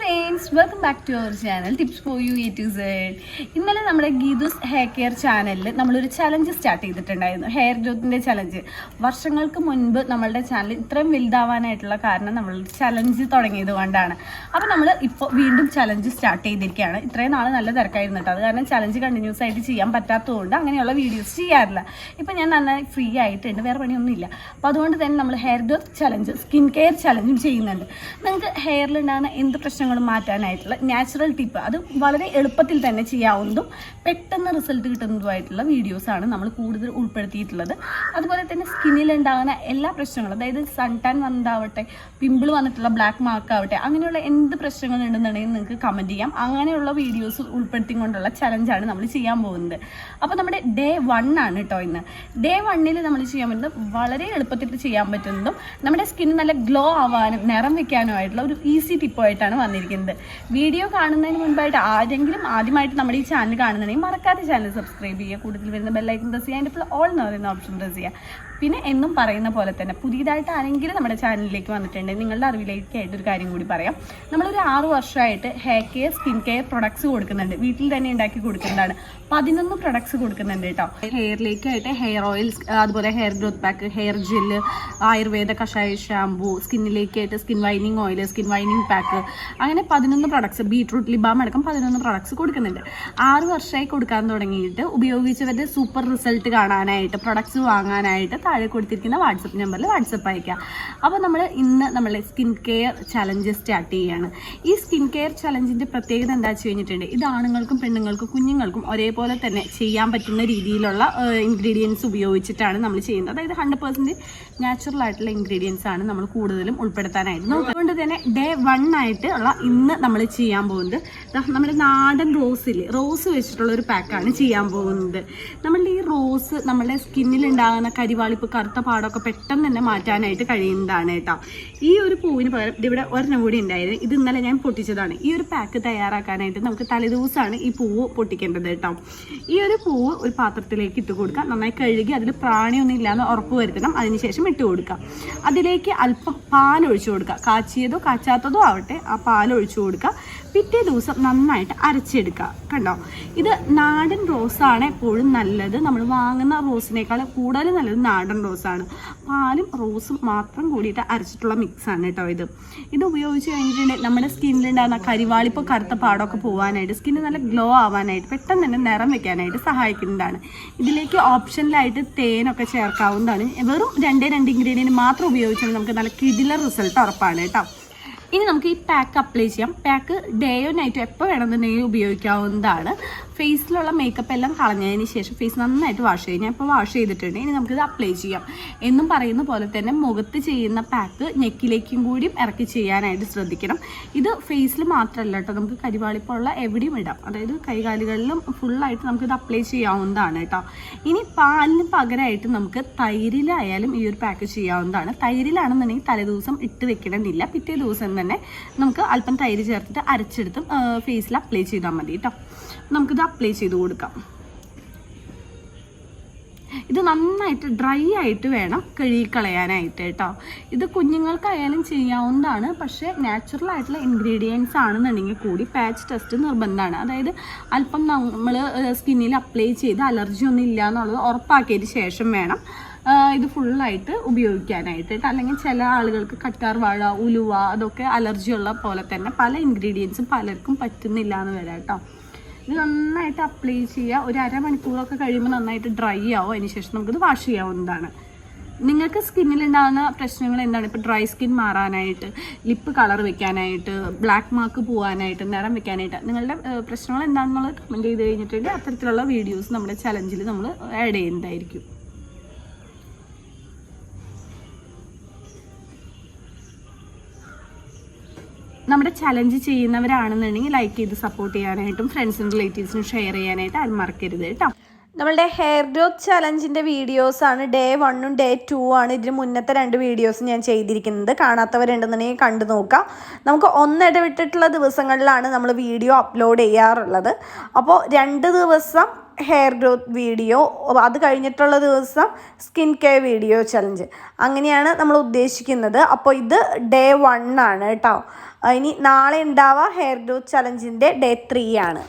Friends, welcome back to our channel tips for you A to Z. ഇന്നലെ നമ്മുടെ Geethu's hair care ചാനലിൽ നമ്മളൊരു challenge start ചെയ്തിട്ടുണ്ടായിരുന്നു, hair ഗ്രോത്തിൻ്റെ ചലഞ്ച്. വർഷങ്ങൾക്ക് മുൻപ് നമ്മളുടെ ചാനൽ ഇത്രയും വലുതാവാനായിട്ടുള്ള കാരണം നമ്മൾ ചലഞ്ച് തുടങ്ങിയത് കൊണ്ടാണ്. അപ്പോൾ നമ്മൾ ഇപ്പോൾ വീണ്ടും ചലഞ്ച് സ്റ്റാർട്ട് ചെയ്തിരിക്കുകയാണ്. ഇത്രയും നാൾ നല്ല തിരക്കായിരുന്നു കേട്ടോ, അത് കാരണം ചലഞ്ച് കണ്ടിന്യൂസ് ആയിട്ട് ചെയ്യാൻ പറ്റാത്തതുകൊണ്ട് അങ്ങനെയുള്ള വീഡിയോസ് ചെയ്യാറില്ല. ഇപ്പം ഞാൻ നന്നായി ഫ്രീ ആയിട്ടുണ്ട്, വേറെ പണിയൊന്നുമില്ല. അപ്പോൾ അതുകൊണ്ട് തന്നെ നമ്മൾ hair growth challenge, skin care ചലഞ്ചും ചെയ്യുന്നുണ്ട്. നിങ്ങൾക്ക് ഹെയറിലുണ്ടാകുന്ന എന്ത് പ്രശ്നങ്ങളും മാറ്റാനായിട്ടുള്ള നാച്ചുറൽ ടിപ്പ്, അത് വളരെ എളുപ്പത്തിൽ തന്നെ ചെയ്യാവുന്നതും പെട്ടെന്ന് റിസൾട്ട് കിട്ടുന്നതുമായിട്ടുള്ള വീഡിയോസാണ് നമ്മൾ കൂടുതൽ ഉൾപ്പെടുത്തിയിട്ടുള്ളത്. അതുപോലെ തന്നെ സ്കിന്നിലുണ്ടാകുന്ന എല്ലാ പ്രശ്നങ്ങളും, അതായത് സൺ ടാൻ വന്നതാവട്ടെ, പിമ്പിൾ വന്നിട്ടുള്ള ബ്ലാക്ക് മാർക്ക് ആവട്ടെ, അങ്ങനെയുള്ള എന്ത് പ്രശ്നങ്ങളുണ്ടെന്നുണ്ടെങ്കിൽ നിങ്ങൾക്ക് കമൻറ്റ് ചെയ്യാം. അങ്ങനെയുള്ള വീഡിയോസ് ഉൾപ്പെടുത്തിക്കൊണ്ടുള്ള ചലഞ്ചാണ് നമ്മൾ ചെയ്യാൻ പോകുന്നത്. അപ്പോൾ നമ്മുടെ ഡേ 1 ആണ് കേട്ടോ ഇന്ന്. ഡേ 1 നമ്മൾ ചെയ്യാൻ പറ്റുന്നത് വളരെ എളുപ്പത്തിൽ ചെയ്യാൻ പറ്റുന്നതും നമ്മുടെ സ്കിന്ന് നല്ല ഗ്ലോ ആവാനും നിറം വെക്കാനുമായിട്ടുള്ള ഒരു ഈസി ടിപ്പായിട്ടാണ് വന്നിരിക്കുന്നത്. വീഡിയോ കാണുന്നതിന് മുൻപായിട്ട് ആരെങ്കിലും ആദ്യമായിട്ട് നമ്മുടെ ഈ ചാനൽ കാണുന്നുണ്ടെങ്കിൽ മറക്കാതെ ചാനൽ സബ്സ്ക്രൈബ് ചെയ്യുക, കൂടുതൽ വരുന്ന ബെല്ലൈക്കൺ പ്രസ് ചെയ്യുക, അതിൻ്റെ ഇപ്പോൾ ഓൾ എന്ന് പറയുന്ന ഓപ്ഷൻ പ്രസ് ചെയ്യുക. പിന്നെ എന്നും പറയുന്ന പോലെ തന്നെ പുതിയതായിട്ട് ആരെങ്കിലും നമ്മുടെ ചാനലിലേക്ക് വന്നിട്ടുണ്ടെങ്കിൽ നിങ്ങളുടെ അറിവിലേക്കായിട്ട് ഒരു കാര്യം കൂടി പറയാം. നമ്മളൊരു 6 വർഷമായിട്ട് hair care, skin care products കൊടുക്കുന്നുണ്ട്, വീട്ടിൽ തന്നെ ഉണ്ടാക്കി കൊടുക്കുന്നതാണ്. 11 പ്രൊഡക്ട്സ് കൊടുക്കുന്നുണ്ട് കേട്ടോ. ഹെയറിലേക്കായിട്ട് ഹെയർ ഓയിൽസ്, അതുപോലെ hair growth pack, hair gel, Ayurveda കഷായ shampoo, സ്കിന്നിലേക്കായിട്ട് skin വൈനിങ് oil, skin വൈനിങ് pack, അങ്ങനെ 11 പ്രൊഡക്ട്സ്, ബീട്രൂട്ട് ലിബാം അടക്കം 11 പ്രൊഡക്ട്സ് കൊടുക്കുന്നുണ്ട്. 6 വർഷമായി കൊടുക്കാൻ തുടങ്ങിയിട്ട് ഉപയോഗിച്ചവരുടെ സൂപ്പർ റിസൾട്ട് കാണാനായിട്ട്, പ്രൊഡക്ട്സ് വാങ്ങാനായിട്ട് താഴെ കൊടുത്തിരിക്കുന്ന വാട്സപ്പ് നമ്പറിൽ വാട്സപ്പ് അയക്കാം. അപ്പോൾ ഇന്ന് നമ്മളെ സ്കിൻ കെയർ ചലഞ്ച് സ്റ്റാർട്ട് ചെയ്യുകയാണ്. ഈ സ്കിൻ കെയർ ചലഞ്ചിൻ്റെ പ്രത്യേകത എന്താ വെച്ച് കഴിഞ്ഞിട്ടുണ്ട്, ഇത് ആണുങ്ങൾക്കും പെണ്ണുങ്ങൾക്കും കുഞ്ഞുങ്ങൾക്കും ഒരേപോലെ തന്നെ ചെയ്യാൻ പറ്റുന്ന രീതിയിലുള്ള ഇൻഗ്രീഡിയൻസ് ഉപയോഗിച്ചിട്ടാണ് നമ്മൾ ചെയ്യുന്നത്. അതായത് 100% നാച്ചുറൽ ആയിട്ടുള്ള ഇൻഗ്രീഡിയൻസ് ആണ് നമ്മൾ കൂടുതലും ഉൾപ്പെടുത്താനായിട്ട് നോക്കുന്നത്. അതുകൊണ്ട് തന്നെ ഡേ 1 ആയിട്ട് ഉള്ള ഇന്ന് നമ്മൾ ചെയ്യാൻ പോകുന്നത് നമ്മുടെ നാടൻ റോസ് വെച്ചിട്ടുള്ള ഒരു പാക്കാണ് ചെയ്യാൻ പോകുന്നത്. നമ്മളുടെ ഈ റോസ് നമ്മുടെ സ്കിന്നിലുണ്ടാകുന്ന കരിവാളിപ്പ്, കറുത്ത പാടൊക്കെ പെട്ടെന്ന് തന്നെ മാറ്റാനായിട്ട് കഴിയുന്നതാണ് കേട്ടോ. ഈ ഒരു പൂവിന് പകരം ഇവിടെ ഒരെണ്ണം കൂടി ഉണ്ടായിരുന്നു, ഇത് ഇന്നലെ ഞാൻ പൊട്ടിച്ചതാണ്. ഈ ഒരു പാക്ക് തയ്യാറാക്കാനായിട്ട് നമുക്ക് തലേദിവസമാണ് ഈ പൂവ് പൊട്ടിക്കേണ്ടത് കേട്ടോ. ഈ ഒരു പൂവ് ഒരു പാത്രത്തിലേക്ക് ഇട്ട് കൊടുക്കാം, നന്നായി കഴുകി അതിൽ പ്രാണിയൊന്നും ഇല്ലാന്ന് ഉറപ്പ് വരുത്തണം. അതിനുശേഷം ഇട്ട് കൊടുക്കാം. അതിലേക്ക് അല്പം പാലൊഴിച്ചു കൊടുക്കുക, കാച്ചിയതോ കാച്ചാത്തതോ ആവട്ടെ, ആ പാലൊഴിച്ചു കൊടുക്കുക. പിറ്റേ ദിവസം നന്നായിട്ട് അരച്ചെടുക്കുക. കണ്ടോ, ഇത് നാടൻ റോസാണ് എപ്പോഴും നല്ലത്. നമ്മൾ വാങ്ങുന്ന റോസിനേക്കാൾ കൂടുതൽ നല്ലത് നാടൻ റോസാണ്. പാലും റോസും മാത്രം കൂടിയിട്ട് അരച്ചിട്ടുള്ള മിക്സാണ് കേട്ടോ ഇത് ഉപയോഗിച്ച് കഴിഞ്ഞിട്ടുണ്ടെങ്കിൽ നമ്മുടെ സ്കിന്നിലുണ്ടാകുന്ന കരിവാളിപ്പോ, കറുത്ത പാടൊക്കെ പോകാനായിട്ട്, സ്കിന്ന് നല്ല ഗ്ലോ ആവാനായിട്ട്, പെട്ടെന്ന് തന്നെ നിറം വെക്കാനായിട്ട് സഹായിക്കുന്നതാണ്. ഇതിലേക്ക് ഓപ്ഷനിലായിട്ട് തേനൊക്കെ ചേർക്കാവുന്നതാണ്. വെറും 2 ഇൻഗ്രീഡിയൻറ്റ് മാത്രം ഉപയോഗിച്ചാൽ നമുക്ക് നല്ല കിടിലർ റിസൾട്ട് ഉറപ്പാണ് കേട്ടോ. ഇനി നമുക്ക് ഈ പാക്ക് അപ്ലൈ ചെയ്യാം. പാക്ക് ഡേയോ നൈറ്റോ എപ്പോൾ വേണമെന്നുണ്ടെങ്കിൽ ഉപയോഗിക്കാവുന്നതാണ്. ഫേസിലുള്ള മേക്കപ്പ് എല്ലാം കളഞ്ഞതിന് ശേഷം ഫേസ് നന്നായിട്ട് വാഷ് ചെയ്യും. ഞാൻ ഇപ്പോൾ വാഷ് ചെയ്തിട്ടുണ്ട്. ഇനി നമുക്കിത് അപ്ലൈ ചെയ്യാം. എന്നും പറയുന്ന പോലെ തന്നെ മുഖത്ത് ചെയ്യുന്ന പാക്ക് നെക്കിലേക്കും കൂടി ഇറക്കി ചെയ്യാനായിട്ട് ശ്രദ്ധിക്കണം. ഇത് ഫേസിൽ മാത്രമല്ല കേട്ടോ, നമുക്ക് കരിവാളിപ്പുള്ള എവിടെയും ഇടാം. അതായത് കൈകാലുകളിലും ഫുള്ളായിട്ട് നമുക്കിത് അപ്ലൈ ചെയ്യാവുന്നതാണ് കേട്ടോ. ഇനി പാലിന് പകരമായിട്ട് നമുക്ക് തൈരിലായാലും ഈ ഒരു പാക്ക് ചെയ്യാവുന്നതാണ്. തൈരിലാണെന്നുണ്ടെങ്കിൽ തലേദിവസം ഇട്ട് വെക്കണമെന്നില്ല, പിറ്റേ ദിവസം തന്നെ നമുക്ക് അല്പം തൈര് ചേർത്തിട്ട് അരച്ചെടുത്ത് ഫേസിൽ അപ്ലൈ ചെയ്താൽ മതി കേട്ടോ. നമുക്കിത് അപ്ലൈ ചെയ്ത് കൊടുക്കാം. ഇത് നന്നായിട്ട് ഡ്രൈ ആയിട്ട് വേണം കഴുകിക്കളയാനായിട്ട് കേട്ടോ. ഇത് കുഞ്ഞുങ്ങൾക്കായാലും ചെയ്യാവുന്നതാണ്, പക്ഷേ നാച്ചുറൽ ആയിട്ടുള്ള ഇൻഗ്രീഡിയൻസ് ആണെന്നുണ്ടെങ്കിൽ കൂടി പാച്ച് ടെസ്റ്റ് നിർബന്ധമാണ്. അതായത് അല്പം നമ്മൾ സ്കിന്നിൽ അപ്ലൈ ചെയ്ത് അലർജി ഒന്നും ഇല്ല എന്നുള്ളത് ഉറപ്പാക്കിയതിന് ശേഷം വേണം ഇത് ഫുള്ളായിട്ട് ഉപയോഗിക്കാനായിട്ട്. അല്ലെങ്കിൽ ചില ആളുകൾക്ക് കറ്റാർ വാഴ, ഉലുവ, അതൊക്കെ അലർജിയുള്ള പോലെ തന്നെ പല ഇൻഗ്രീഡിയൻസും പലർക്കും പറ്റുന്നില്ല എന്ന് വരാം കേട്ടോ. ഇത് നന്നായിട്ട് അപ്ലൈ ചെയ്യുക. ഒരു അരമണിക്കൂറൊക്കെ കഴിയുമ്പോൾ നന്നായിട്ട് ഡ്രൈ ആവും. അതിനുശേഷം നമുക്കിത് വാഷ് ചെയ്യാവുന്നതാണ്. നിങ്ങൾക്ക് സ്കിന്നിലുണ്ടാകുന്ന പ്രശ്നങ്ങൾ എന്താണ്? ഇപ്പോൾ ഡ്രൈ സ്കിൻ മാറാനായിട്ട്, ലിപ്പ് കളർ വെക്കാനായിട്ട്, ബ്ലാക്ക് മാർക്ക് പോകാനായിട്ട്, നിറം വെക്കാനായിട്ട്, നിങ്ങളുടെ പ്രശ്നങ്ങൾ എന്താണെന്നുള്ളത് കമൻറ്റ് ചെയ്ത് കഴിഞ്ഞിട്ടുണ്ടെങ്കിൽ അത്തരത്തിലുള്ള വീഡിയോസ് നമ്മുടെ ചലഞ്ചിൽ നമ്മൾ ആഡ് ചെയ്യുന്നതായിരിക്കും. നമ്മുടെ ചലഞ്ച് ചെയ്യുന്നവരാണെന്നുണ്ടെങ്കിൽ ലൈക്ക് ചെയ്ത് സപ്പോർട്ട് ചെയ്യാനായിട്ടും ഫ്രണ്ട്സിനും റിലേറ്റീവ്സിനും ഷെയർ ചെയ്യാനായിട്ട് ആരും മറക്കരുത് കേട്ടോ. നമ്മളുടെ ഹെയർ ഗ്രോത്ത് ചലഞ്ചിൻ്റെ വീഡിയോസാണ് ഡേ 1 ഡേ 2 ആണ്. ഇതിന് മുന്നത്തെ 2 വീഡിയോസ് ഞാൻ ചെയ്തിരിക്കുന്നത്. കാണാത്തവരുണ്ടെന്നുണ്ടെങ്കിൽ കണ്ടു നോക്കാം. നമുക്ക് ഒന്നിടവിട്ടിട്ടുള്ള ദിവസങ്ങളിലാണ് നമ്മൾ വീഡിയോ അപ്ലോഡ് ചെയ്യാറുള്ളത്. അപ്പോൾ 2 ദിവസം ഹെയർ ഗ്രോത്ത് വീഡിയോ, അത് കഴിഞ്ഞിട്ടുള്ള ദിവസം സ്കിൻ കെയർ വീഡിയോ ചലഞ്ച്. അങ്ങനെയാണ് നമ്മൾ ഉദ്ദേശിക്കുന്നത്. അപ്പോൾ ഇത് ഡേ 1 ആണ് കേട്ടോ. ഇനി നാളെ ഉണ്ടാവുക ഹെയർ ഗ്രോത്ത് ചലഞ്ചിൻ്റെ ഡേ 3 ആണ്.